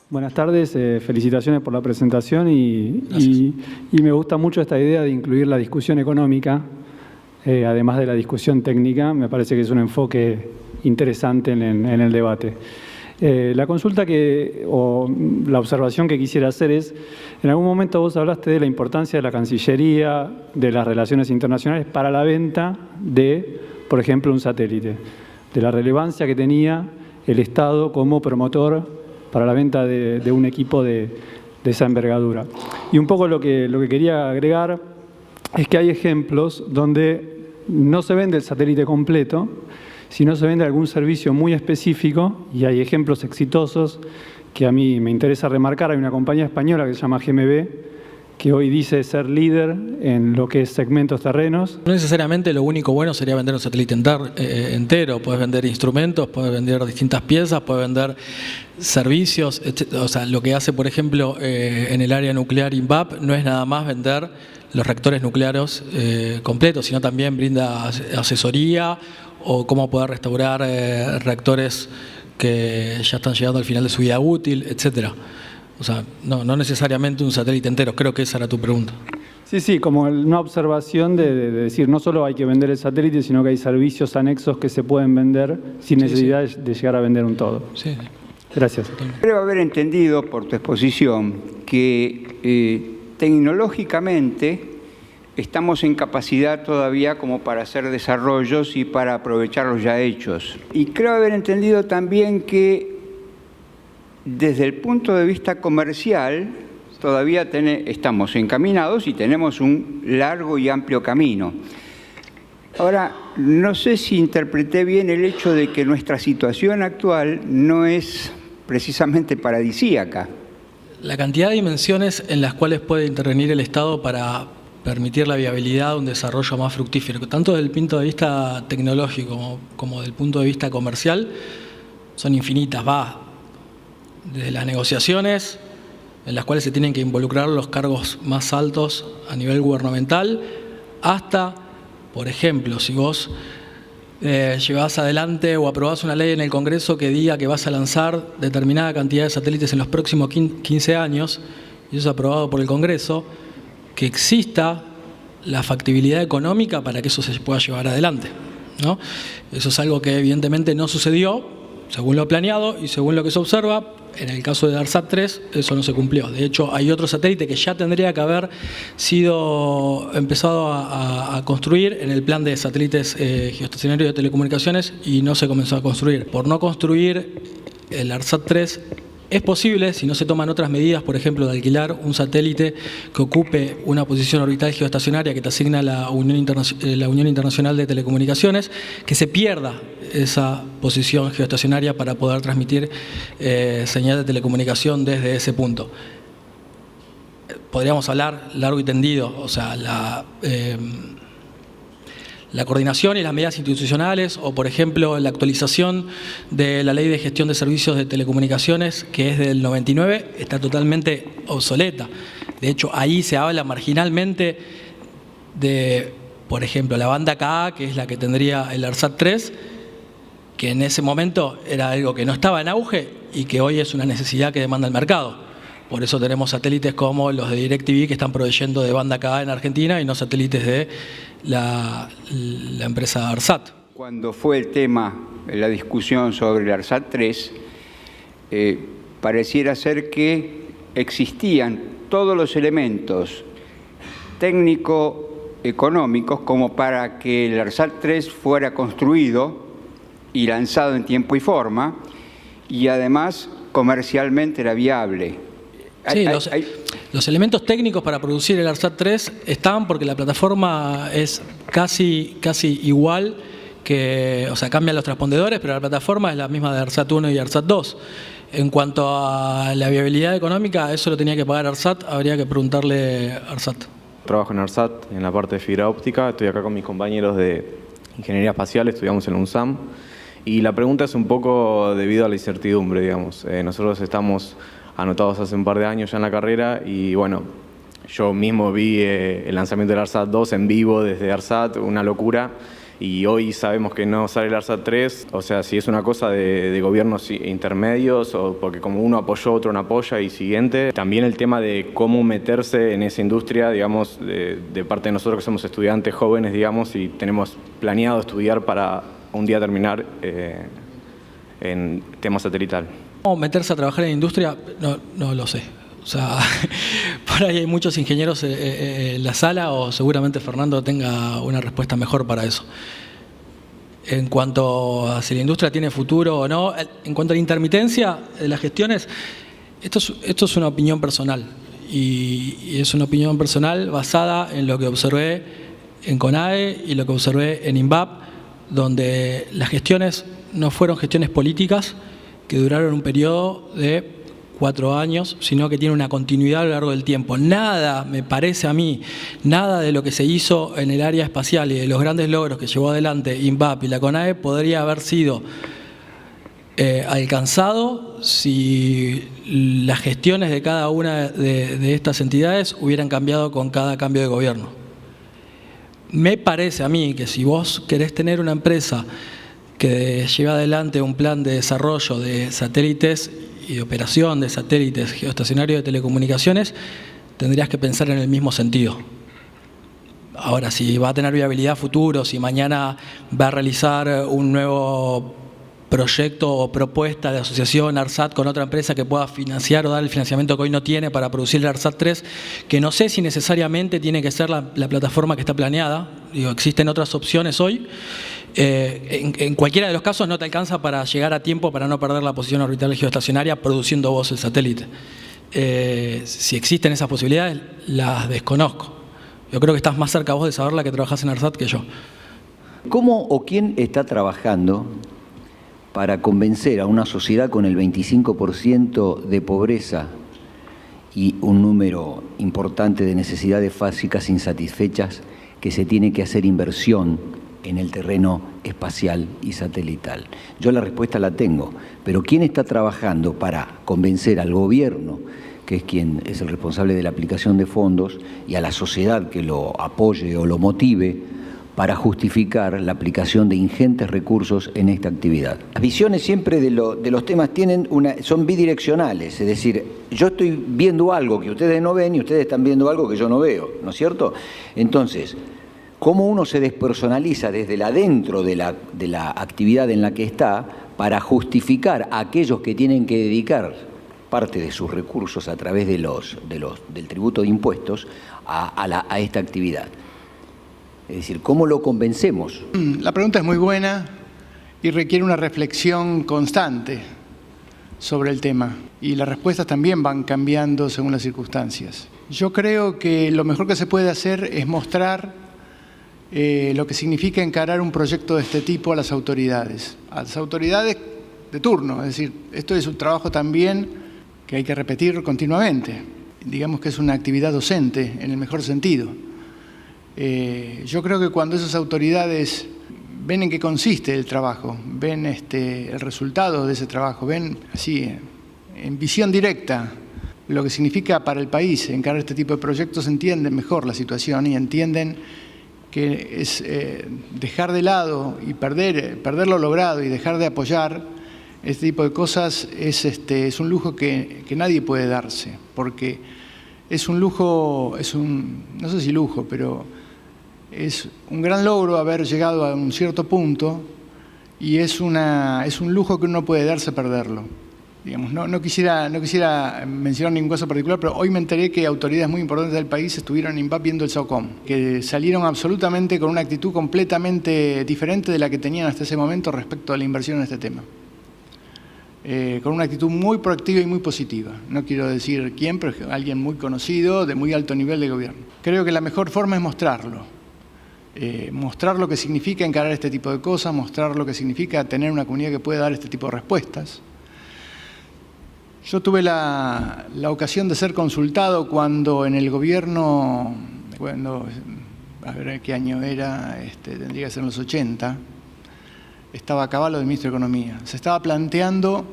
Buenas tardes, felicitaciones por la presentación y me gusta mucho esta idea de incluir la discusión económica, además de la discusión técnica. Me parece que es un enfoque interesante en el debate. La consulta o la observación que quisiera hacer es, en algún momento vos hablaste de la importancia de la Cancillería, de las relaciones internacionales para la venta de, por ejemplo, un satélite, de la relevancia que tenía el Estado como promotor para la venta de un equipo de esa envergadura. Y un poco lo que quería agregar es que hay ejemplos donde no se vende el satélite completo, sino se vende algún servicio muy específico, y hay ejemplos exitosos que a mí me interesa remarcar. Hay una compañía española que se llama GMB, que hoy dice ser líder en lo que es segmentos terrenos. No necesariamente lo único bueno sería vender un satélite entero. Puedes vender instrumentos, puedes vender distintas piezas, puedes vender servicios. O sea, lo que hace, por ejemplo, en el área nuclear INVAP no es nada más vender los reactores nucleares completos, sino también brinda asesoría o cómo poder restaurar reactores que ya están llegando al final de su vida útil, etcétera. O sea, no necesariamente un satélite entero. Creo que esa era tu pregunta. Sí, como una observación de decir, no solo hay que vender el satélite, sino que hay servicios anexos que se pueden vender sin necesidad de llegar a vender un todo. Sí. Gracias. Creo haber entendido por tu exposición que tecnológicamente estamos en capacidad todavía como para hacer desarrollos y para aprovechar los ya hechos. Y creo haber entendido también que desde el punto de vista comercial todavía estamos encaminados y tenemos un largo y amplio camino. Ahora, no sé si interpreté bien el hecho de que nuestra situación actual no es precisamente paradisíaca. La cantidad de dimensiones en las cuales puede intervenir el Estado para permitir la viabilidad de un desarrollo más fructífero, tanto desde el punto de vista tecnológico como desde el punto de vista comercial, son infinitas. Desde las negociaciones, en las cuales se tienen que involucrar los cargos más altos a nivel gubernamental, hasta, por ejemplo, si vos llevás adelante o aprobás una ley en el Congreso que diga que vas a lanzar determinada cantidad de satélites en los próximos 15 años, y eso es aprobado por el Congreso, que exista la factibilidad económica para que eso se pueda llevar adelante, ¿no? Eso es algo que evidentemente no sucedió según lo planeado y según lo que se observa. En el caso de ARSAT 3 eso no se cumplió. De hecho, hay otro satélite que ya tendría que haber sido empezado a construir en el plan de satélites geoestacionarios de telecomunicaciones y no se comenzó a construir. Por no construir el ARSAT 3 es posible, si no se toman otras medidas, por ejemplo, de alquilar un satélite que ocupe una posición orbital geoestacionaria que te asigna la Unión Internacional de Telecomunicaciones, que se pierda esa posición geoestacionaria para poder transmitir señal de telecomunicación desde ese punto. Podríamos hablar largo y tendido, o sea, la coordinación y las medidas institucionales, o por ejemplo la actualización de la Ley de Gestión de Servicios de Telecomunicaciones, que es del 99, está totalmente obsoleta. De hecho, ahí se habla marginalmente de, por ejemplo, la banda KA, que es la que tendría el ARSAT 3, que en ese momento era algo que no estaba en auge y que hoy es una necesidad que demanda el mercado. Por eso tenemos satélites como los de DirecTV que están proveyendo de banda KA en Argentina y no satélites de la empresa ARSAT. Cuando fue el tema, la discusión sobre el ARSAT 3, pareciera ser que existían todos los elementos técnico-económicos como para que el ARSAT 3 fuera construido y lanzado en tiempo y forma, y además comercialmente era viable. Sí, los elementos técnicos para producir el ARSAT 3 estaban porque la plataforma es casi igual, o sea, cambian los transpondedores, pero la plataforma es la misma de ARSAT 1 y ARSAT 2. En cuanto a la viabilidad económica, eso lo tenía que pagar ARSAT, habría que preguntarle a ARSAT. Trabajo en ARSAT, en la parte de fibra óptica, estoy acá con mis compañeros de Ingeniería Espacial, estudiamos en la UNSAM, y la pregunta es un poco debido a la incertidumbre, digamos. Nosotros estamos anotados hace un par de años ya en la carrera y bueno, yo mismo vi el lanzamiento del ARSAT 2 en vivo desde ARSAT, una locura, y hoy sabemos que no sale el ARSAT 3, o sea, si es una cosa de gobiernos intermedios o porque como uno apoyó, otro no apoya y siguiente. También el tema de cómo meterse en esa industria, digamos, de parte de nosotros que somos estudiantes jóvenes, digamos, y tenemos planeado estudiar para un día terminar en tema satelital. ¿Cómo meterse a trabajar en industria? No lo sé. O sea, por ahí hay muchos ingenieros en la sala, o seguramente Fernando tenga una respuesta mejor para eso. En cuanto a si la industria tiene futuro o no, en cuanto a la intermitencia de las gestiones, esto es una opinión personal. Y es una opinión personal basada en lo que observé en CONAE y lo que observé en INVAP, donde las gestiones no fueron gestiones políticas que duraron un periodo de 4 años, sino que tiene una continuidad a lo largo del tiempo. Nada, me parece a mí, nada de lo que se hizo en el área espacial y de los grandes logros que llevó adelante INVAP y la CONAE podría haber sido alcanzado si las gestiones de cada una de estas entidades hubieran cambiado con cada cambio de gobierno. Me parece a mí que si vos querés tener una empresa que lleve adelante un plan de desarrollo de satélites y de operación de satélites geoestacionarios de telecomunicaciones, tendrías que pensar en el mismo sentido. Ahora, si va a tener viabilidad futuro, si mañana va a realizar un nuevo proyecto o propuesta de asociación ARSAT con otra empresa que pueda financiar o dar el financiamiento que hoy no tiene para producir el ARSAT 3, que no sé si necesariamente tiene que ser la plataforma que está planeada. Digo, existen otras opciones hoy. En cualquiera de los casos no te alcanza para llegar a tiempo para no perder la posición orbital geoestacionaria produciendo vos el satélite. Si existen esas posibilidades, las desconozco. Yo creo que estás más cerca vos de saberla que trabajás en ARSAT que yo. ¿Cómo o quién está trabajando para convencer a una sociedad con el 25% de pobreza y un número importante de necesidades básicas insatisfechas que se tiene que hacer inversión en el terreno espacial y satelital? Yo la respuesta la tengo, pero ¿quién está trabajando para convencer al gobierno, que es quien es el responsable de la aplicación de fondos, y a la sociedad que lo apoye o lo motive para justificar la aplicación de ingentes recursos en esta actividad? Las visiones siempre de los temas son bidireccionales, es decir, yo estoy viendo algo que ustedes no ven y ustedes están viendo algo que yo no veo, ¿no es cierto? Entonces, cómo uno se despersonaliza desde el adentro de la actividad en la que está para justificar a aquellos que tienen que dedicar parte de sus recursos a través del tributo de impuestos a esta actividad. Es decir, ¿cómo lo convencemos? La pregunta es muy buena y requiere una reflexión constante sobre el tema. Y las respuestas también van cambiando según las circunstancias. Yo creo que lo mejor que se puede hacer es mostrar lo que significa encarar un proyecto de este tipo a las autoridades de turno. Es decir, esto es un trabajo también que hay que repetir continuamente. Digamos que es una actividad docente en el mejor sentido. Yo creo que cuando esas autoridades ven en qué consiste el trabajo, ven el resultado de ese trabajo, ven así en visión directa lo que significa para el país encarar este tipo de proyectos, entienden mejor la situación y entienden que es dejar de lado y perder lo logrado y dejar de apoyar este tipo de cosas es un lujo que nadie puede darse, porque es un lujo, no sé si lujo, pero es un gran logro haber llegado a un cierto punto y es un lujo que uno puede darse perderlo. Digamos, no quisiera mencionar ningún caso particular, pero hoy me enteré que autoridades muy importantes del país estuvieron en INVAP viendo el SOCOM, que salieron absolutamente con una actitud completamente diferente de la que tenían hasta ese momento respecto a la inversión en este tema. Con una actitud muy proactiva y muy positiva. No quiero decir quién, pero alguien muy conocido, de muy alto nivel de gobierno. Creo que la mejor forma es mostrarlo. Mostrar lo que significa encarar este tipo de cosas, mostrar lo que significa tener una comunidad que puede dar este tipo de respuestas. Yo tuve la ocasión de ser consultado cuando en el gobierno, a ver qué año era, tendría que ser en los 80, estaba Cavallo de ministro de Economía. Se estaba planteando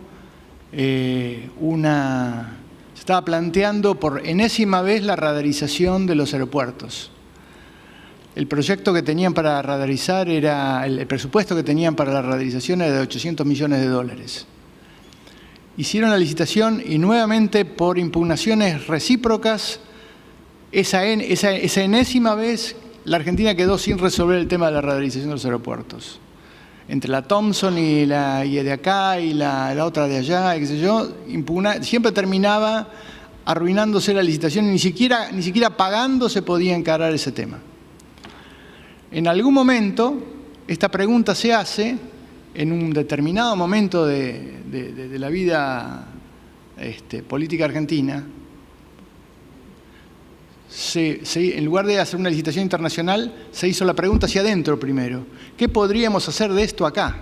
por enésima vez la radarización de los aeropuertos. El proyecto que tenían para radarizar el presupuesto que tenían para la radarización era de 800 millones de dólares. Hicieron la licitación y nuevamente por impugnaciones recíprocas, esa enésima vez la Argentina quedó sin resolver el tema de la radarización de los aeropuertos. Entre la Thompson y de acá y la otra de allá, qué sé yo, siempre terminaba arruinándose la licitación y ni siquiera pagando se podía encarar ese tema. En algún momento, esta pregunta se hace en un determinado momento de la vida política argentina. En lugar de hacer una licitación internacional, se hizo la pregunta hacia adentro primero. ¿Qué podríamos hacer de esto acá?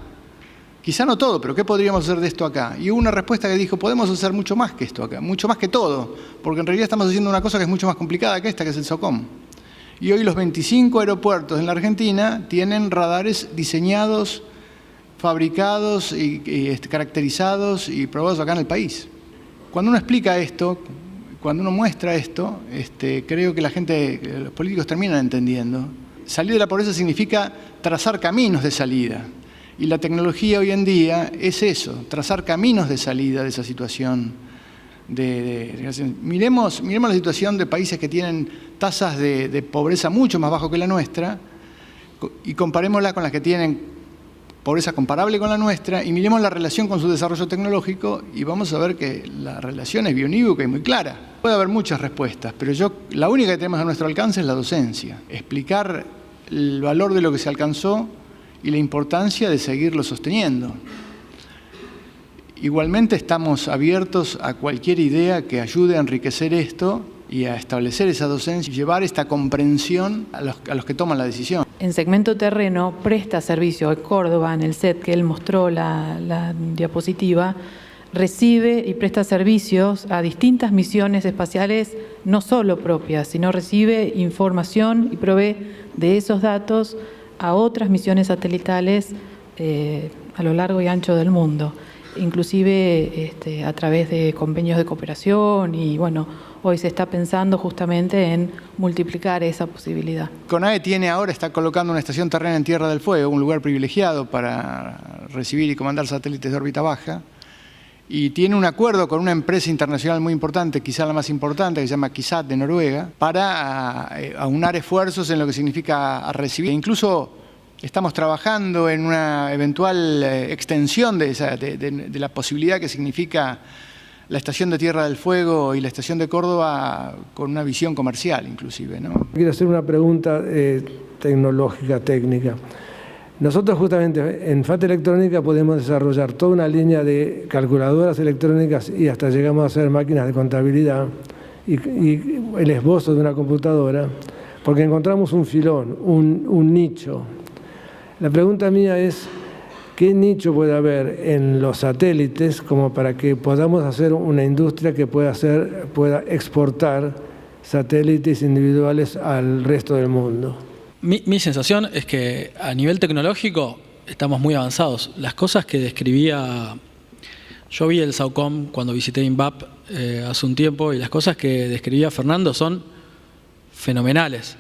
Quizá no todo, pero ¿qué podríamos hacer de esto acá? Y hubo una respuesta que dijo, podemos hacer mucho más que esto acá, mucho más que todo, porque en realidad estamos haciendo una cosa que es mucho más complicada que esta, que es el SOCOM. Y hoy los 25 aeropuertos en la Argentina tienen radares diseñados, fabricados y caracterizados y probados acá en el país. Cuando uno explica esto, cuando uno muestra esto, creo que los políticos terminan entendiendo. Salir de la pobreza significa trazar caminos de salida. Y la tecnología hoy en día es eso, trazar caminos de salida de esa situación. Miremos la situación de países que tienen tasas de pobreza mucho más bajas que la nuestra y comparémosla con las que tienen pobreza comparable con la nuestra y miremos la relación con su desarrollo tecnológico y vamos a ver que la relación es bionívoca y muy clara. Puede haber muchas respuestas, pero la única que tenemos a nuestro alcance es la docencia. Explicar el valor de lo que se alcanzó y la importancia de seguirlo sosteniendo. Igualmente estamos abiertos a cualquier idea que ayude a enriquecer esto y a establecer esa docencia y llevar esta comprensión a los que toman la decisión. En Segmento Terreno presta servicio a Córdoba, en el set que él mostró la diapositiva, recibe y presta servicios a distintas misiones espaciales, no solo propias, sino recibe información y provee de esos datos a otras misiones satelitales a lo largo y ancho del mundo, inclusive a través de convenios de cooperación y bueno, hoy se está pensando justamente en multiplicar esa posibilidad. CONAE ahora está colocando una estación terrena en Tierra del Fuego, un lugar privilegiado para recibir y comandar satélites de órbita baja, y tiene un acuerdo con una empresa internacional muy importante, quizá la más importante, que se llama KISAT de Noruega, para aunar esfuerzos en lo que significa recibir. Incluso estamos trabajando en una eventual extensión de la posibilidad que significa la estación de Tierra del Fuego y la estación de Córdoba con una visión comercial inclusive, ¿no? Quiero hacer una pregunta tecnológica, técnica. Nosotros justamente en FAT Electrónica podemos desarrollar toda una línea de calculadoras electrónicas y hasta llegamos a hacer máquinas de contabilidad y el esbozo de una computadora, porque encontramos un filón, un nicho. La pregunta mía es, ¿qué nicho puede haber en los satélites como para que podamos hacer una industria que pueda exportar satélites individuales al resto del mundo? Mi sensación es que a nivel tecnológico estamos muy avanzados. Las cosas que describía, yo vi el SAOCOM cuando visité INVAP hace un tiempo y las cosas que describía Fernando son fenomenales.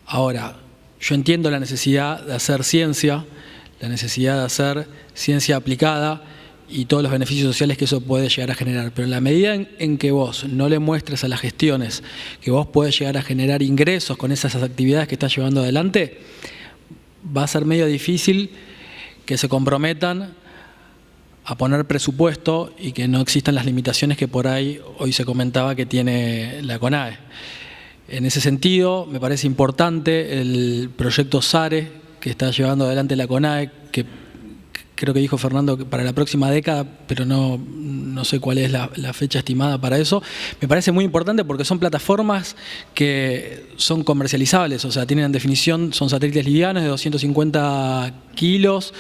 Ahora, yo entiendo la necesidad de hacer ciencia, la necesidad de hacer ciencia aplicada y todos los beneficios sociales que eso puede llegar a generar. Pero en la medida en que vos no le muestres a las gestiones que vos podés llegar a generar ingresos con esas actividades que estás llevando adelante, va a ser medio difícil que se comprometan a poner presupuesto y que no existan las limitaciones que por ahí hoy se comentaba que tiene la CONAE. En ese sentido, me parece importante el proyecto SARE que está llevando adelante la CONAE, que creo que dijo Fernando que para la próxima década, pero no sé cuál es la fecha estimada para eso. Me parece muy importante porque son plataformas que son comercializables, o sea, tienen en definición, son satélites livianos de 250 kilos,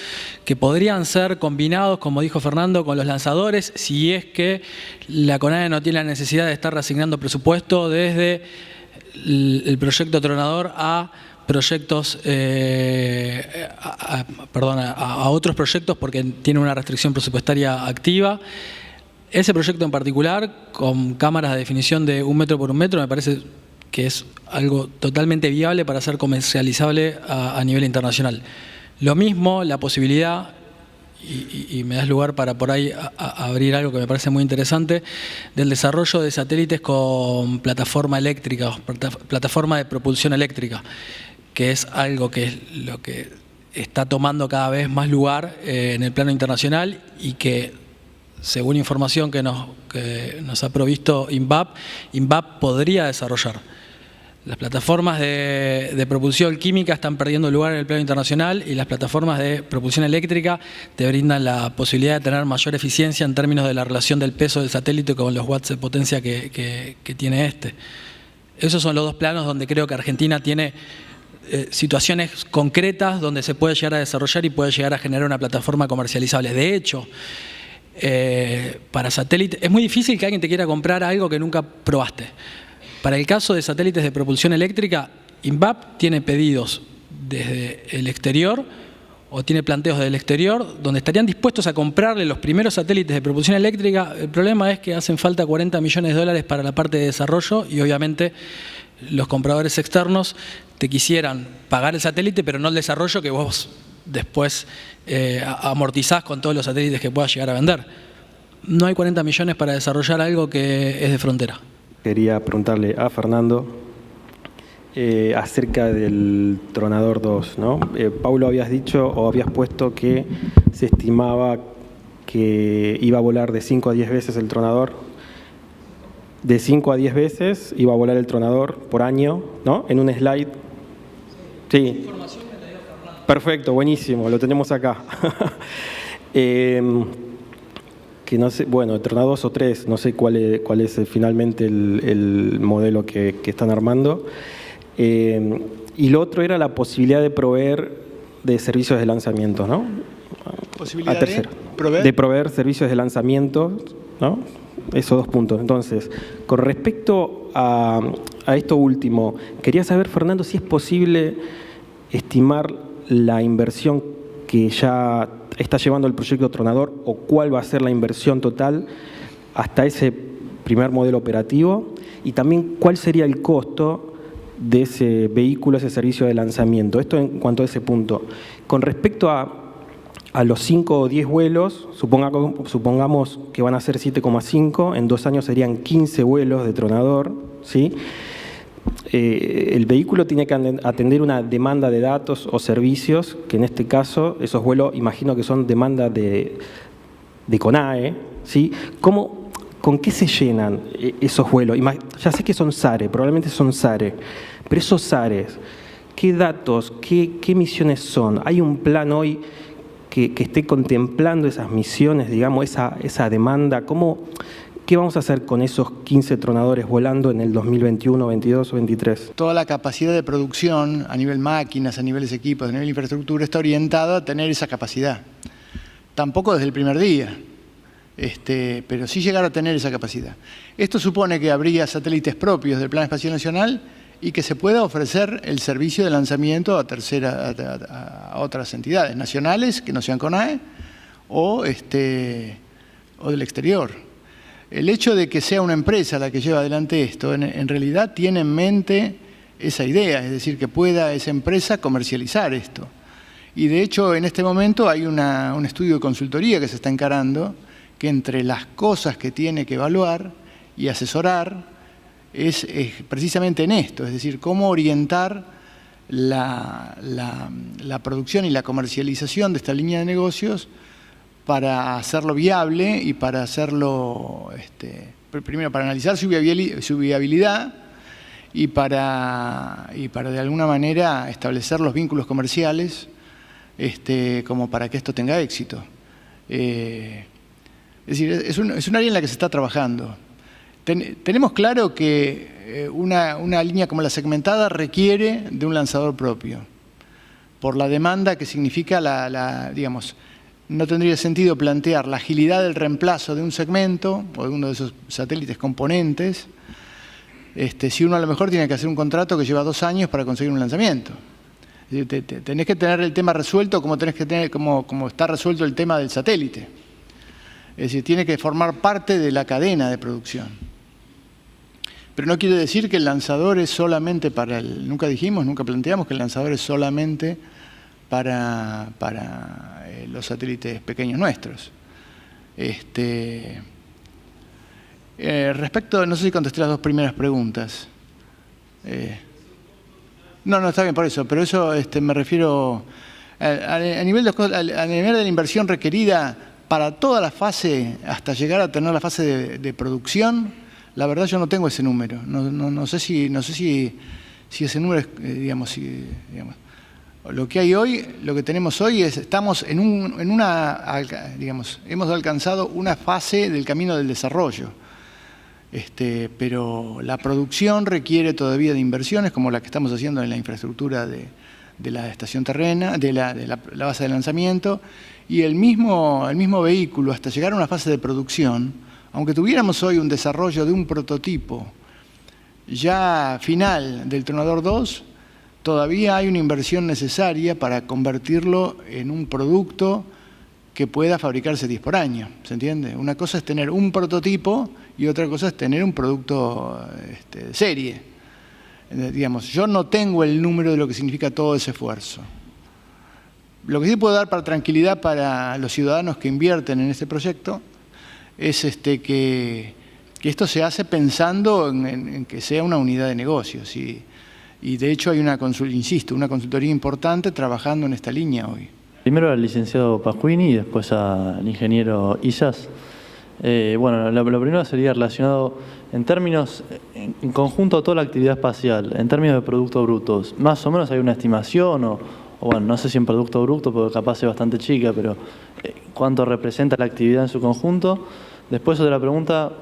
que podrían ser combinados, como dijo Fernando, con los lanzadores, si es que la CONAE no tiene la necesidad de estar reasignando presupuesto desde el proyecto Tronador a proyectos, a otros proyectos porque tiene una restricción presupuestaria activa. Ese proyecto en particular, con cámaras de definición de 1 metro por 1 metro, me parece que es algo totalmente viable para ser comercializable a nivel internacional. Lo mismo, la posibilidad, y me das lugar para por ahí abrir algo que me parece muy interesante, del desarrollo de satélites con plataforma eléctrica, plataforma de propulsión eléctrica, que es algo que es lo que está tomando cada vez más lugar en el plano internacional y que, según información que nos ha provisto INVAP podría desarrollar. Las plataformas de propulsión química están perdiendo lugar en el plano internacional y las plataformas de propulsión eléctrica te brindan la posibilidad de tener mayor eficiencia en términos de la relación del peso del satélite con los watts de potencia que tiene este. Esos son los dos planos donde creo que Argentina tiene situaciones concretas donde se puede llegar a desarrollar y puede llegar a generar una plataforma comercializable. De hecho, para satélite es muy difícil que alguien te quiera comprar algo que nunca probaste. Para el caso de satélites de propulsión eléctrica, INVAP tiene pedidos desde el exterior o tiene planteos del exterior donde estarían dispuestos a comprarle los primeros satélites de propulsión eléctrica. El problema es que hacen falta 40 millones de dólares para la parte de desarrollo y obviamente los compradores externos te quisieran pagar el satélite pero no el desarrollo que vos después amortizás con todos los satélites que puedas llegar a vender. No hay 40 millones para desarrollar algo que es de frontera. Quería preguntarle a Fernando acerca del Tronador 2, ¿no? Paulo, habías dicho o habías puesto que se estimaba que iba a volar de 5 a 10 veces el Tronador. De 5 a 10 veces iba a volar el Tronador por año, ¿no? En un slide. Sí. Perfecto, buenísimo, lo tenemos acá. Que no sé, bueno, Tronador 2 o 3, no sé cuál es finalmente el modelo que están armando. Y lo otro era la posibilidad de proveer de servicios de lanzamiento, ¿no? ¿Posibilidad de proveer servicios de lanzamiento, ¿no? Esos dos puntos. Entonces, con respecto a esto último, quería saber, Fernando, si es posible estimar la inversión que ya está llevando el proyecto Tronador o cuál va a ser la inversión total hasta ese primer modelo operativo y también cuál sería el costo de ese vehículo, ese servicio de lanzamiento. Esto en cuanto a ese punto. Con respecto a los 5 o 10 vuelos, supongamos que van a ser 7,5, en 2 años serían 15 vuelos de Tronador, ¿sí? El vehículo tiene que atender una demanda de datos o servicios, que en este caso, esos vuelos, imagino que son demanda de CONAE, ¿sí? ¿Con qué se llenan esos vuelos? Ya sé que son SARE, probablemente son SARE, pero esos SAREs, ¿qué datos, qué misiones son? ¿Hay un plan hoy que esté contemplando esas misiones, digamos, esa demanda? ¿Qué vamos a hacer con esos 15 tronadores volando en el 2021, 22 o 23? Toda la capacidad de producción a nivel máquinas, a niveles equipos, a nivel infraestructura está orientada a tener esa capacidad. Tampoco desde el primer día, pero sí llegar a tener esa capacidad. Esto supone que habría satélites propios del Plan Espacial Nacional y que se pueda ofrecer el servicio de lanzamiento a otras entidades nacionales que no sean CONAE o del exterior. El hecho de que sea una empresa la que lleva adelante esto, en realidad tiene en mente esa idea, es decir, que pueda esa empresa comercializar esto. Y de hecho, en este momento hay un estudio de consultoría que se está encarando, que entre las cosas que tiene que evaluar y asesorar es precisamente en esto, es decir, cómo orientar la producción y la comercialización de esta línea de negocios para hacerlo viable y para hacerlo, primero para analizar su viabilidad y para de alguna manera establecer los vínculos comerciales como para que esto tenga éxito. Es decir, es un área en la que se está trabajando. Tenemos claro que una línea como la segmentada requiere de un lanzador propio, por la demanda que significa digamos, no tendría sentido plantear la agilidad del reemplazo de un segmento o de uno de esos satélites componentes si uno a lo mejor tiene que hacer un contrato que lleva 2 años para conseguir un lanzamiento. Tenés que tener el tema resuelto como está resuelto el tema del satélite. Es decir, tiene que formar parte de la cadena de producción. Pero no quiere decir que el lanzador es solamente para nunca planteamos que el lanzador es solamente para los satélites pequeños nuestros. Respecto, no sé si contesté las dos primeras preguntas. No, está bien por eso, pero eso me refiero a nivel de la inversión requerida para toda la fase, hasta llegar a tener la fase de producción. La verdad yo no tengo ese número. No sé si ese número es, digamos. Lo que hay hoy, lo que tenemos hoy es, estamos hemos alcanzado una fase del camino del desarrollo. Pero la producción requiere todavía de inversiones como la que estamos haciendo en la infraestructura de la estación terrena, de la base de lanzamiento, y el mismo vehículo, hasta llegar a una fase de producción, aunque tuviéramos hoy un desarrollo de un prototipo ya final del Tronador 2, todavía hay una inversión necesaria para convertirlo en un producto que pueda fabricarse 10 por año, ¿se entiende? Una cosa es tener un prototipo y otra cosa es tener un producto de serie. Digamos, yo no tengo el número de lo que significa todo ese esfuerzo. Lo que sí puedo dar para tranquilidad para los ciudadanos que invierten en este proyecto es que esto se hace pensando en que sea una unidad de negocios. Y de hecho hay una consultoría importante trabajando en esta línea hoy. Primero al licenciado Pasquini y después al ingeniero Isas. Bueno, lo primero sería relacionado en términos, en conjunto a toda la actividad espacial, en términos de productos brutos. Más o menos hay una estimación, o bueno, no sé si en producto bruto, porque capaz es bastante chica, pero ¿cuánto representa la actividad en su conjunto? Después otra pregunta,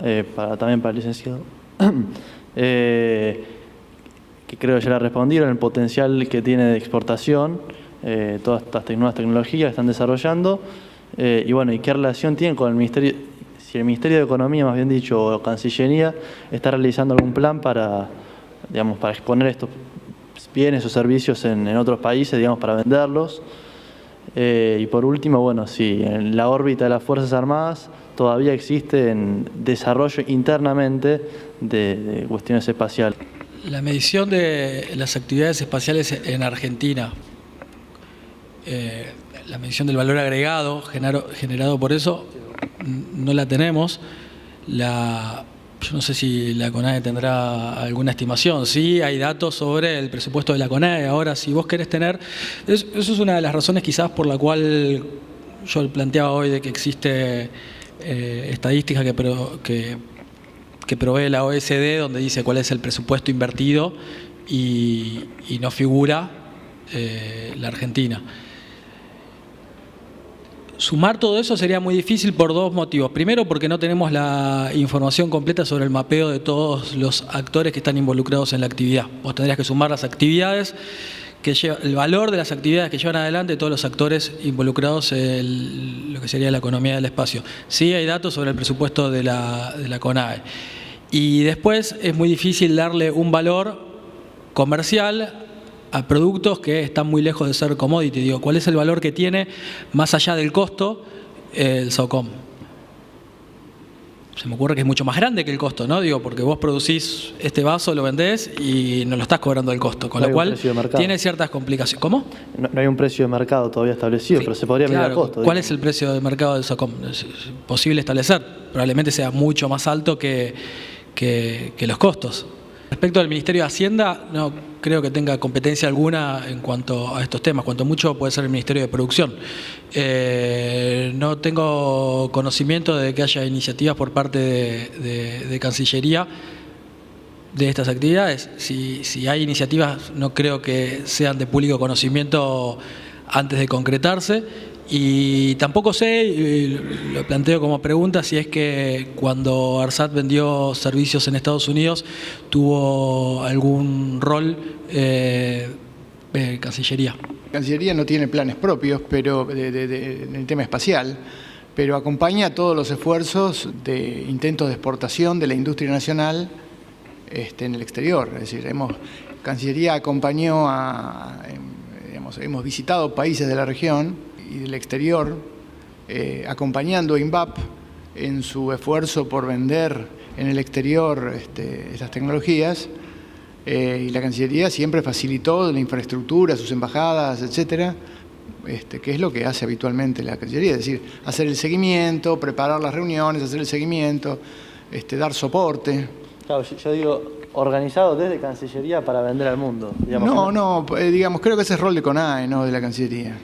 también para el licenciado, que creo que ya la respondieron, el potencial que tiene de exportación, todas estas nuevas tecnologías que están desarrollando, y bueno, ¿y qué relación tienen con el Ministerio? Si el Ministerio de Economía, más bien dicho, o Cancillería, está realizando algún plan para exponer estos bienes o servicios en otros países, digamos, para venderlos. Y por último, bueno, si en la órbita de las Fuerzas Armadas todavía existe en desarrollo internamente de cuestiones espaciales. La medición de las actividades espaciales en Argentina, la medición del valor agregado generado por eso, no la tenemos. Yo no sé si la CONAE tendrá alguna estimación. Sí, hay datos sobre el presupuesto de la CONAE. Ahora, si vos querés tener... Eso es una de las razones quizás por la cual yo planteaba hoy de que existe estadística que provee la OSD, donde dice cuál es el presupuesto invertido y no figura la Argentina. Sumar todo eso sería muy difícil por dos motivos. Primero, porque no tenemos la información completa sobre el mapeo de todos los actores que están involucrados en la actividad. Vos tendrías que sumar las actividades, el valor de las actividades que llevan adelante todos los actores involucrados en lo que sería la economía del espacio. Sí hay datos sobre el presupuesto de la CONAE. Y después es muy difícil darle un valor comercial a productos que están muy lejos de ser commodity. Digo, ¿cuál es el valor que tiene más allá del costo el SOCOM? Se me ocurre que es mucho más grande que el costo, ¿no? Digo, porque vos producís este vaso, lo vendés y no lo estás cobrando el costo, con lo cual tiene ciertas complicaciones. ¿Cómo? No hay un precio de mercado todavía establecido, pero se podría medir el costo. ¿Cuál es el precio de mercado del SOCOM? Es posible establecer, probablemente sea mucho más alto que los costos. Respecto al Ministerio de Hacienda, no creo que tenga competencia alguna en cuanto a estos temas. Cuanto mucho puede ser el Ministerio de Producción. No tengo conocimiento de que haya iniciativas por parte de Cancillería de estas actividades. Si hay iniciativas, no creo que sean de público conocimiento antes de concretarse. Y tampoco sé, lo planteo como pregunta, si es que cuando ARSAT vendió servicios en Estados Unidos tuvo algún rol Cancillería. Cancillería no tiene planes propios pero en el tema espacial, pero acompaña todos los esfuerzos de intentos de exportación de la industria nacional en el exterior. Es decir, Cancillería acompañó hemos visitado países de la región y del exterior, acompañando a INVAP en su esfuerzo por vender en el exterior estas tecnologías, y la Cancillería siempre facilitó la infraestructura, sus embajadas, etcétera, que es lo que hace habitualmente la Cancillería, es decir, hacer el seguimiento, preparar las reuniones, hacer el seguimiento, dar soporte. Claro, yo digo, organizado desde Cancillería para vender al mundo. Digamos, digamos, creo que ese es el rol de CONAE, no de la Cancillería.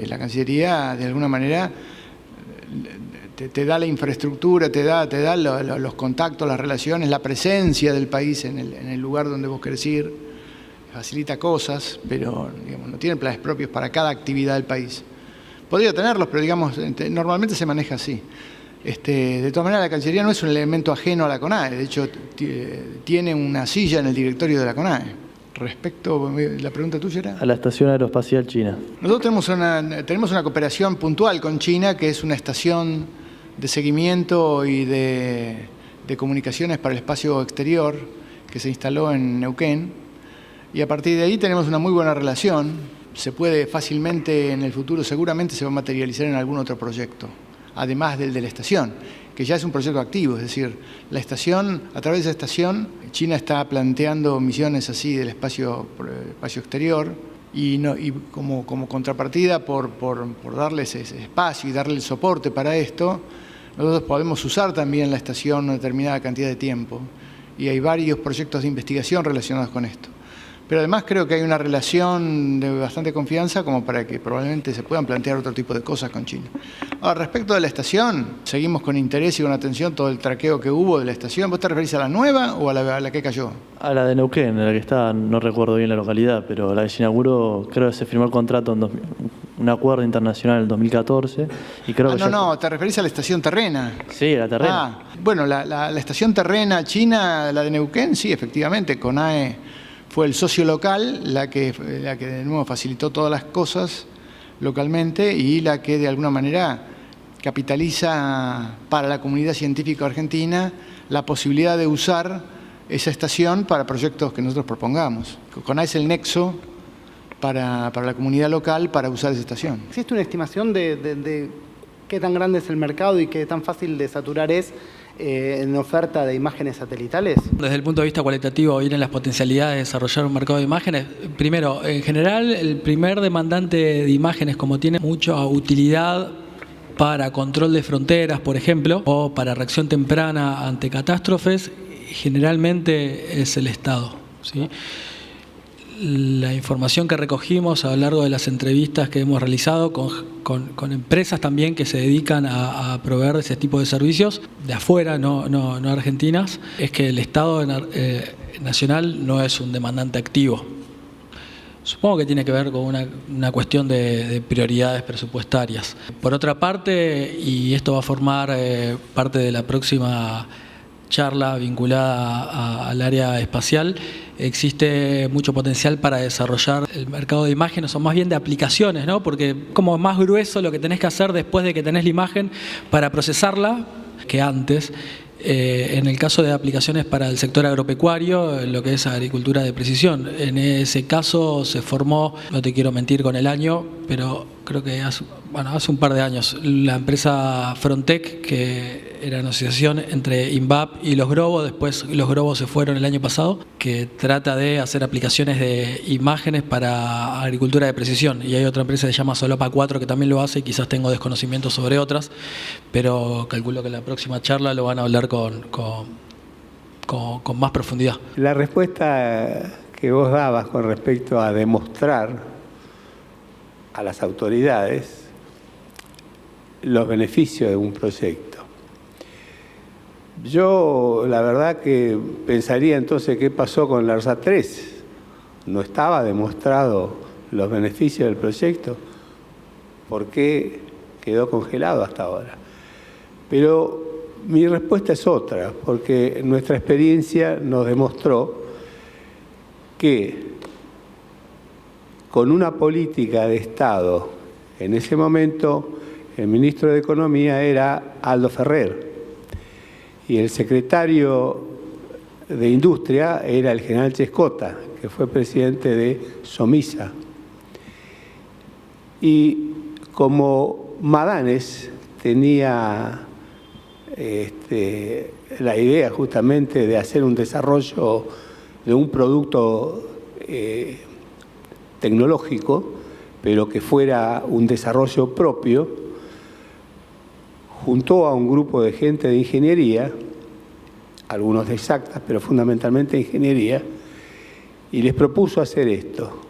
La Cancillería, de alguna manera, te da la infraestructura, te da los contactos, las relaciones, la presencia del país en el lugar donde vos querés ir, facilita cosas, pero digamos, no tiene planes propios para cada actividad del país. Podría tenerlos, pero digamos, normalmente se maneja así. De todas maneras, la Cancillería no es un elemento ajeno a la CONAE, de hecho tiene una silla en el directorio de la CONAE. Respecto, la pregunta tuya era... A la Estación Aeroespacial China. Nosotros tenemos una cooperación puntual con China, que es una estación de seguimiento y de comunicaciones para el espacio exterior, que se instaló en Neuquén, y a partir de ahí tenemos una muy buena relación. Se puede fácilmente, en el futuro seguramente se va a materializar en algún otro proyecto, además del de la estación, que ya es un proyecto activo, es decir, la estación, a través de esa estación, China está planteando misiones así del espacio exterior, y como contrapartida por darles ese espacio y darle el soporte para esto, nosotros podemos usar también la estación una determinada cantidad de tiempo, y hay varios proyectos de investigación relacionados con esto. Pero además creo que hay una relación de bastante confianza como para que probablemente se puedan plantear otro tipo de cosas con China. Ahora, respecto de la estación, seguimos con interés y con atención todo el traqueo que hubo de la estación. ¿Vos te referís a la nueva o a la que cayó? A la de Neuquén, en la que está, no recuerdo bien la localidad, pero la que se inauguró, creo que se firmó el contrato en un acuerdo internacional en el 2014. Y creo que no, te referís a la estación terrena. Sí, la terrena. Bueno, la estación terrena china, la de Neuquén, sí, efectivamente, CONAE fue el socio local, la que de nuevo facilitó todas las cosas localmente y la que de alguna manera capitaliza para la comunidad científica argentina la posibilidad de usar esa estación para proyectos que nosotros propongamos. CONAE es el nexo para la comunidad local para usar esa estación. ¿Existe una estimación de qué tan grande es el mercado y qué tan fácil de saturar es en oferta de imágenes satelitales? Desde el punto de vista cualitativo, vienen las potencialidades de desarrollar un mercado de imágenes. Primero, en general, el primer demandante de imágenes, como tiene mucha utilidad para control de fronteras, por ejemplo, o para reacción temprana ante catástrofes, generalmente es el Estado, ¿sí? La información que recogimos a lo largo de las entrevistas que hemos realizado con empresas también que se dedican a proveer ese tipo de servicios de afuera, no argentinas, es que el Estado nacional no es un demandante activo. Supongo que tiene que ver con una cuestión de prioridades presupuestarias. Por otra parte, y esto va a formar parte de la próxima charla vinculada al área espacial, existe mucho potencial para desarrollar el mercado de imágenes, o más bien de aplicaciones, ¿no? Porque como más grueso lo que tenés que hacer después de que tenés la imagen para procesarla que antes. En el caso de aplicaciones para el sector agropecuario, lo que es agricultura de precisión, en ese caso se formó, no te quiero mentir con el año, pero creo que hace un par de años, la empresa Frontec, que era una asociación entre INVAP y los Grobos, después los Grobos se fueron el año pasado, que trata de hacer aplicaciones de imágenes para agricultura de precisión. Y hay otra empresa que se llama Solapa 4 que también lo hace, y quizás tengo desconocimiento sobre otras, pero calculo que en la próxima charla lo van a hablar con más profundidad. La respuesta que vos dabas con respecto a demostrar a las autoridades los beneficios de un proyecto. Yo, la verdad que pensaría entonces qué pasó con la ARSAT 3. ¿No estaba demostrado los beneficios del proyecto? ¿Por qué quedó congelado hasta ahora? Pero mi respuesta es otra, porque nuestra experiencia nos demostró que con una política de Estado, en ese momento el ministro de Economía era Aldo Ferrer y el secretario de Industria era el general Chescota, que fue presidente de Somisa. Y como Madanes tenía la idea justamente de hacer un desarrollo de un producto tecnológico, pero que fuera un desarrollo propio, juntó a un grupo de gente de ingeniería, algunos de exactas, pero fundamentalmente de ingeniería, y les propuso hacer esto.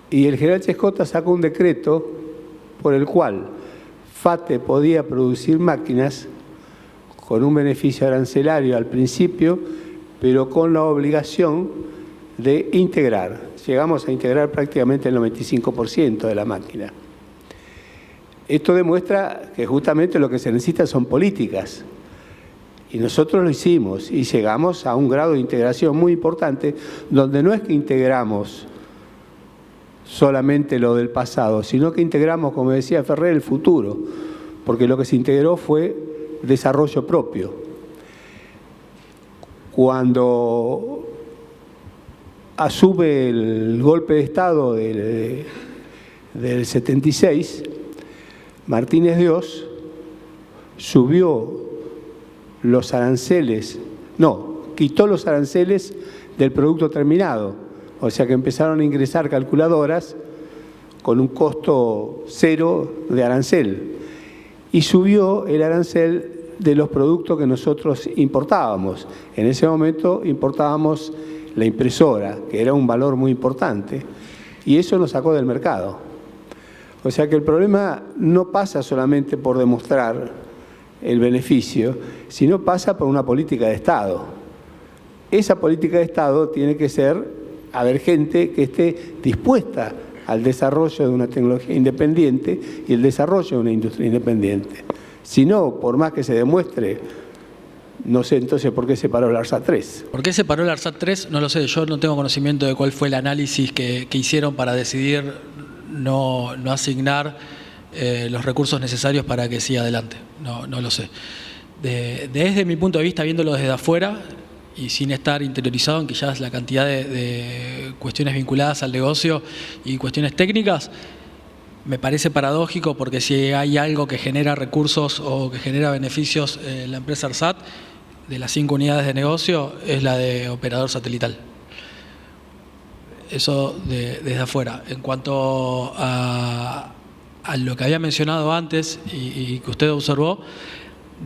Y el general Chescota sacó un decreto por el cual FATE podía producir máquinas con un beneficio arancelario al principio, pero con la obligación de integrar. Llegamos a integrar prácticamente el 95% de la máquina. Esto demuestra que justamente lo que se necesita son políticas. Y nosotros lo hicimos y llegamos a un grado de integración muy importante, donde no es que integramos solamente lo del pasado, sino que integramos, como decía Ferrer, el futuro, porque lo que se integró fue desarrollo propio. Cuando asume el golpe de Estado del 76, Martínez Dios subió los aranceles, quitó los aranceles del producto terminado, o sea que empezaron a ingresar calculadoras con un costo cero de arancel, y subió el arancel de los productos que nosotros importábamos. En ese momento importábamos la impresora, que era un valor muy importante, y eso nos sacó del mercado. O sea que el problema no pasa solamente por demostrar el beneficio, sino pasa por una política de Estado. Esa política de Estado tiene que ser haber gente que esté dispuesta al desarrollo de una tecnología independiente y el desarrollo de una industria independiente. Si no, por más que se demuestre, no sé entonces por qué se paró el ARSAT 3. ¿Por qué se paró el ARSAT 3? No lo sé, yo no tengo conocimiento de cuál fue el análisis que hicieron para decidir no asignar los recursos necesarios para que siga adelante. No lo sé. Desde mi punto de vista, viéndolo desde afuera y sin estar interiorizado en que ya es la cantidad de cuestiones vinculadas al negocio y cuestiones técnicas, me parece paradójico, porque si hay algo que genera recursos o que genera beneficios en la empresa ARSAT, de las 5 unidades de negocio, es la de operador satelital. Eso desde afuera. En cuanto a lo que había mencionado antes y que usted observó,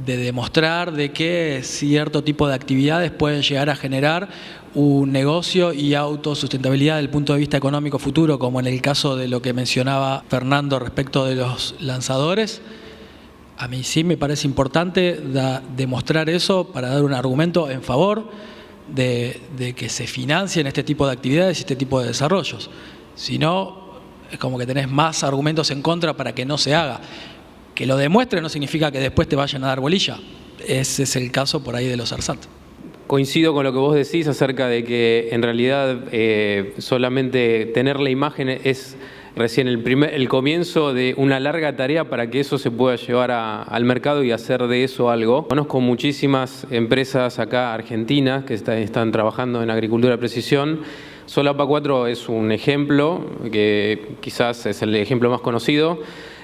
de demostrar de que cierto tipo de actividades pueden llegar a generar un negocio y autosustentabilidad desde el punto de vista económico futuro, como en el caso de lo que mencionaba Fernando respecto de los lanzadores. A mí sí me parece importante demostrar eso para dar un argumento en favor de que se financien este tipo de actividades y este tipo de desarrollos. Si no, es como que tenés más argumentos en contra para que no se haga. Que lo demuestre no significa que después te vayan a dar bolilla. Ese es el caso por ahí de los ARSAT. Coincido con lo que vos decís acerca de que en realidad solamente tener la imagen es recién el comienzo de una larga tarea para que eso se pueda llevar al mercado y hacer de eso algo. Conozco muchísimas empresas acá argentinas que están trabajando en agricultura de precisión. Solapa 4 es un ejemplo, que quizás es el ejemplo más conocido.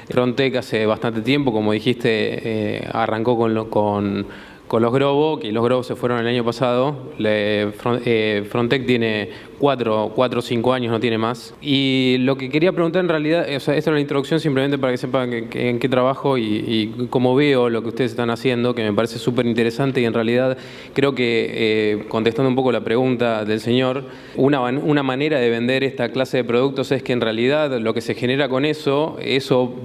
Frontec hace bastante tiempo, como dijiste, arrancó con los Grobo, que los Grobo se fueron el año pasado. Frontec tiene 4 o 5 años, no tiene más. Y lo que quería preguntar en realidad, o sea, esta es una introducción simplemente para que sepan en qué trabajo y cómo veo lo que ustedes están haciendo, que me parece súper interesante, y en realidad creo que, contestando un poco la pregunta del señor, una manera de vender esta clase de productos es que en realidad lo que se genera con eso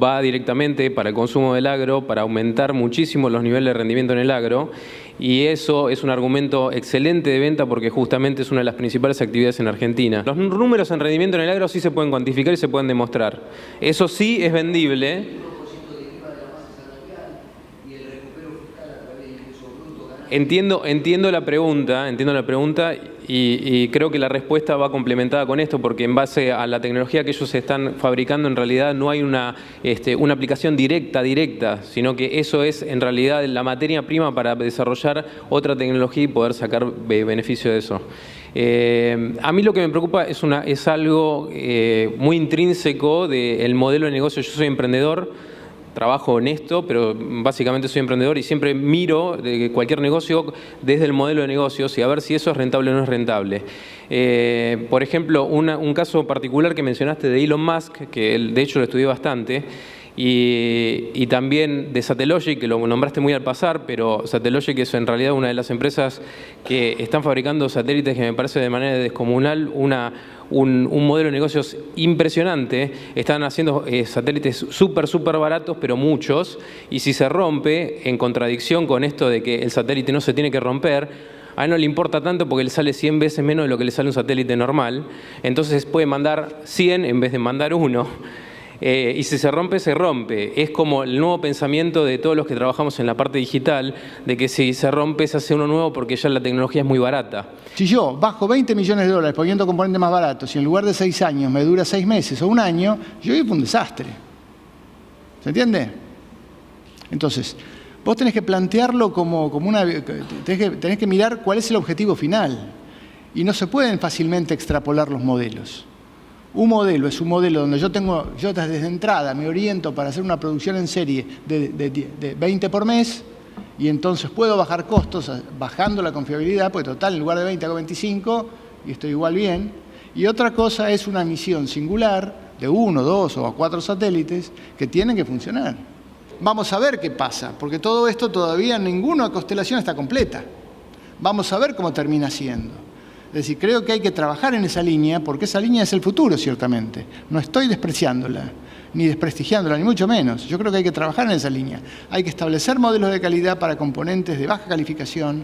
va directamente para el consumo del agro, para aumentar muchísimo los niveles de rendimiento en el agro. Y eso es un argumento excelente de venta, porque justamente es una de las principales actividades en Argentina. Los números en rendimiento en el agro sí se pueden cuantificar y se pueden demostrar. Eso sí es vendible. Entiendo la pregunta y creo que la respuesta va complementada con esto, porque en base a la tecnología que ellos están fabricando, en realidad no hay una aplicación directa, sino que eso es en realidad la materia prima para desarrollar otra tecnología y poder sacar beneficio de eso. A mí lo que me preocupa es algo muy intrínseco del modelo de negocio. Yo soy emprendedor, trabajo en esto, pero básicamente soy emprendedor y siempre miro cualquier negocio desde el modelo de negocios y a ver si eso es rentable o no es rentable. Por ejemplo, un caso particular que mencionaste de Elon Musk, que de hecho lo estudié bastante, y también de Satellogic, que lo nombraste muy al pasar, pero Satellogic es en realidad una de las empresas que están fabricando satélites que me parece de manera descomunal un modelo de negocios impresionante. Están haciendo satélites súper baratos, pero muchos, y si se rompe, en contradicción con esto de que el satélite no se tiene que romper, a él no le importa tanto porque le sale 100 veces menos de lo que le sale un satélite normal, entonces puede mandar 100 en vez de mandar 1. Y si se rompe, se rompe. Es como el nuevo pensamiento de todos los que trabajamos en la parte digital, de que si se rompe se hace uno nuevo porque ya la tecnología es muy barata. Si yo bajo 20 millones de dólares poniendo componentes más baratos y en lugar de 6 años me dura 6 meses o un año, yo vivo un desastre. ¿Se entiende? Entonces, vos tenés que plantearlo como una... Tenés que mirar cuál es el objetivo final. Y no se pueden fácilmente extrapolar los modelos. Un modelo es un modelo donde yo desde entrada me oriento para hacer una producción en serie de 20 por mes y entonces puedo bajar costos bajando la confiabilidad, porque total en lugar de 20 hago 25 y estoy igual bien. Y otra cosa es una misión singular de 1, 2 o 4 satélites que tienen que funcionar. Vamos a ver qué pasa, porque todo esto todavía ninguna constelación está completa. Vamos a ver cómo termina siendo. Es decir, creo que hay que trabajar en esa línea, porque esa línea es el futuro, ciertamente. No estoy despreciándola, ni desprestigiándola, ni mucho menos. Yo creo que hay que trabajar en esa línea. Hay que establecer modelos de calidad para componentes de baja calificación,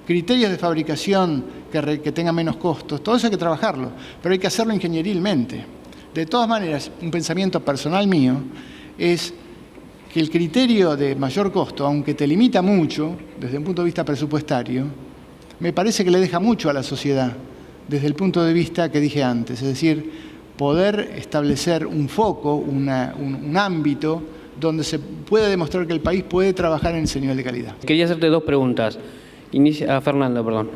criterios de fabricación que tengan menos costos. Todo eso hay que trabajarlo, pero hay que hacerlo ingenierilmente. De todas maneras, un pensamiento personal mío es que el criterio de mayor costo, aunque te limita mucho desde un punto de vista presupuestario, me parece que le deja mucho a la sociedad desde el punto de vista que dije antes, es decir, poder establecer un foco, un ámbito donde se pueda demostrar que el país puede trabajar en ese nivel de calidad. Quería hacerte 2 preguntas. A Fernando, perdón.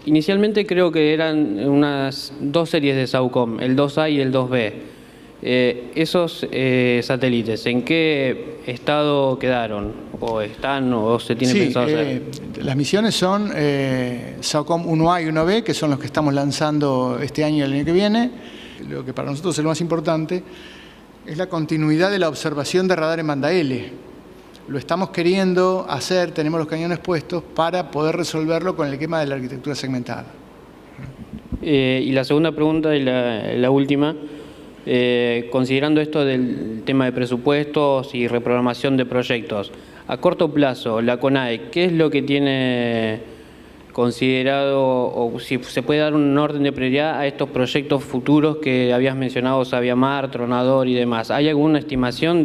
Inicialmente creo que eran unas 2 series de SAOCOM, el 2A y el 2B. Esos satélites, ¿en qué estado quedaron? ¿O están o se tiene pensado hacer? Las misiones son SAOCOM 1A y 1B, que son los que estamos lanzando este año y el año que viene. Lo que para nosotros es lo más importante es la continuidad de la observación de radar en banda L. Lo estamos queriendo hacer, tenemos los cañones puestos para poder resolverlo con el esquema de la arquitectura segmentada. Y la segunda pregunta y la última. Considerando esto del tema de presupuestos y reprogramación de proyectos, a corto plazo, la CONAE, ¿qué es lo que tiene considerado o si se puede dar un orden de prioridad a estos proyectos futuros que habías mencionado, Sabiamar, Tronador y demás? ¿Hay alguna estimación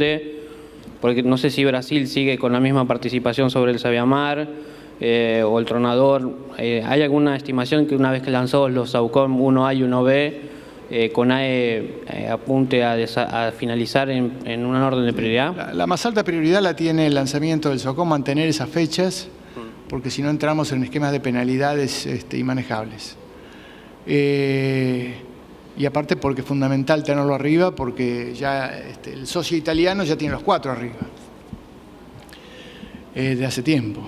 porque no sé si Brasil sigue con la misma participación sobre el Sabiamar o el Tronador? ¿Hay alguna estimación que una vez que lanzó los SAOCOM 1A y 1B, CONAE apunte a finalizar en un orden de prioridad? La más alta prioridad la tiene el lanzamiento del SAOCOM, mantener esas fechas, porque si no entramos en esquemas de penalidades inmanejables. Y aparte porque es fundamental tenerlo arriba, porque ya el socio italiano ya tiene los 4 arriba, de hace tiempo.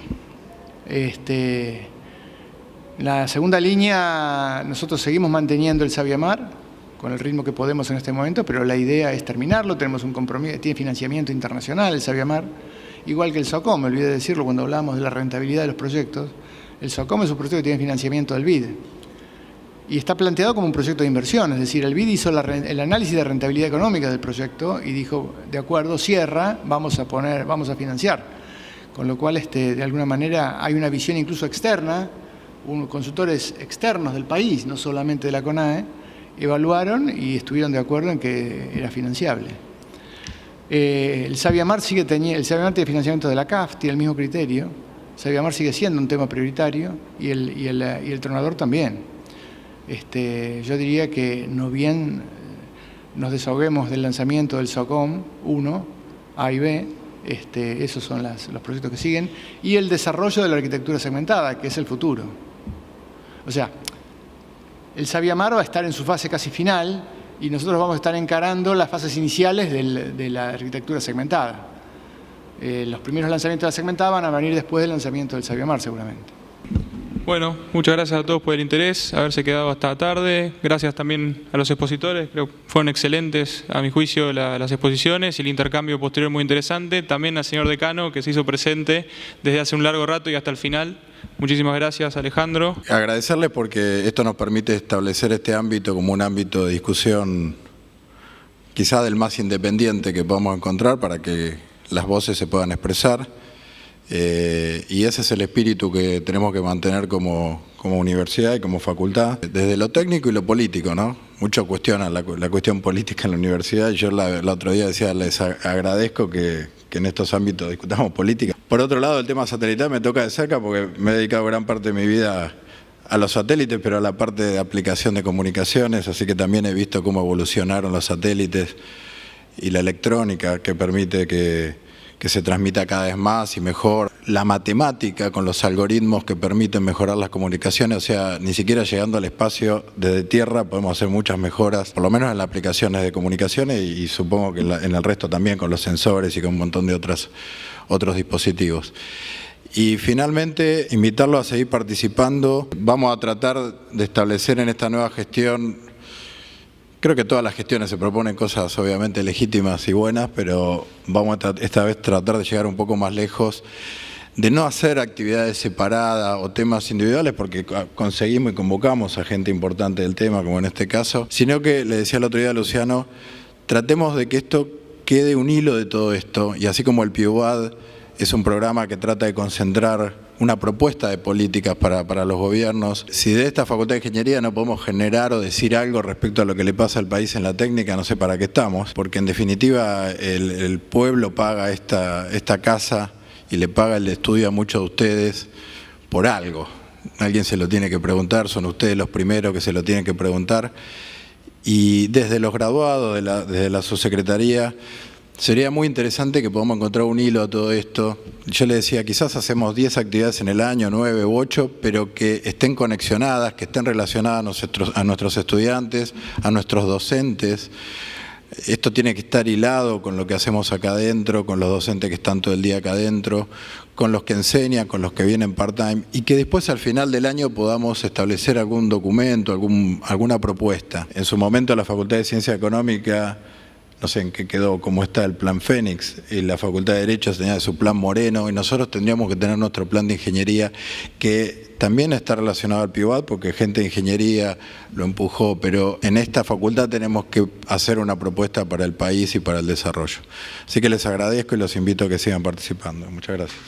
La segunda línea, nosotros seguimos manteniendo el Sabiamar con el ritmo que podemos en este momento, pero la idea es terminarlo. Tenemos un compromiso, tiene financiamiento internacional el Sabiamar, igual que el SAOCOM, me olvidé de decirlo cuando hablábamos de la rentabilidad de los proyectos. El SAOCOM es un proyecto que tiene financiamiento del BID y está planteado como un proyecto de inversión, es decir, el BID hizo el análisis de rentabilidad económica del proyecto y dijo, de acuerdo, cierra, vamos a financiar. Con lo cual, de alguna manera, hay una visión incluso externa, consultores externos del país, no solamente de la CONAE, evaluaron y estuvieron de acuerdo en que era financiable. El Sabiamar tiene financiamiento de la CAF, tiene el mismo criterio. El Sabiamar sigue siendo un tema prioritario y el Tronador también. Yo diría que no bien nos desahoguemos del lanzamiento del SAOCOM 1, A y B, esos son los proyectos que siguen, y el desarrollo de la arquitectura segmentada, que es el futuro. O sea, el Sabiamar va a estar en su fase casi final y nosotros vamos a estar encarando las fases iniciales de la arquitectura segmentada. Los primeros lanzamientos de la segmentada van a venir después del lanzamiento del Sabiomar, seguramente. Bueno, muchas gracias a todos por el interés, haberse quedado hasta tarde. Gracias también a los expositores, creo que fueron excelentes, a mi juicio, las exposiciones y el intercambio posterior muy interesante. También al señor decano, que se hizo presente desde hace un largo rato y hasta el final. Muchísimas gracias, Alejandro. Agradecerles porque esto nos permite establecer este ámbito como un ámbito de discusión quizá del más independiente que podamos encontrar para que las voces se puedan expresar. Y ese es el espíritu que tenemos que mantener como universidad y como facultad, desde lo técnico y lo político, ¿no? Muchos cuestionan la cuestión política en la universidad y yo el otro día decía, les agradezco que en estos ámbitos discutamos política. Por otro lado, el tema satelital me toca de cerca porque me he dedicado gran parte de mi vida a los satélites, pero a la parte de aplicación de comunicaciones, así que también he visto cómo evolucionaron los satélites y la electrónica que permite que se transmita cada vez más y mejor, la matemática con los algoritmos que permiten mejorar las comunicaciones, o sea, ni siquiera llegando al espacio desde tierra podemos hacer muchas mejoras, por lo menos en las aplicaciones de comunicaciones y supongo que en el resto también con los sensores y con un montón de otros dispositivos. Y finalmente, invitarlo a seguir participando. Vamos a tratar de establecer en esta nueva gestión. Creo que todas las gestiones se proponen cosas obviamente legítimas y buenas, pero vamos a esta vez tratar de llegar un poco más lejos, de no hacer actividades separadas o temas individuales, porque conseguimos y convocamos a gente importante del tema, como en este caso, sino que, le decía el otro día a Luciano, tratemos de que esto quede un hilo de todo esto, y así como el PIUAD es un programa que trata de concentrar una propuesta de políticas para los gobiernos. Si de esta Facultad de Ingeniería no podemos generar o decir algo respecto a lo que le pasa al país en la técnica, no sé para qué estamos, porque en definitiva el pueblo paga esta casa y le paga el estudio a muchos de ustedes por algo. Alguien se lo tiene que preguntar, son ustedes los primeros que se lo tienen que preguntar. Y desde los graduados, desde la subsecretaría, sería muy interesante que podamos encontrar un hilo a todo esto. Yo le decía, quizás hacemos 10 actividades en el año, 9 u 8, pero que estén conexionadas, que estén relacionadas a nuestros estudiantes, a nuestros docentes. Esto tiene que estar hilado con lo que hacemos acá adentro, con los docentes que están todo el día acá adentro, con los que enseñan, con los que vienen part-time, y que después al final del año podamos establecer algún documento, alguna propuesta. En su momento la Facultad de Ciencia Económica, no sé en qué quedó, cómo está el plan Fénix, y la Facultad de Derecho tenía su plan Moreno, y nosotros tendríamos que tener nuestro plan de ingeniería, que también está relacionado al PIUAD, porque gente de ingeniería lo empujó, pero en esta facultad tenemos que hacer una propuesta para el país y para el desarrollo. Así que les agradezco y los invito a que sigan participando. Muchas gracias.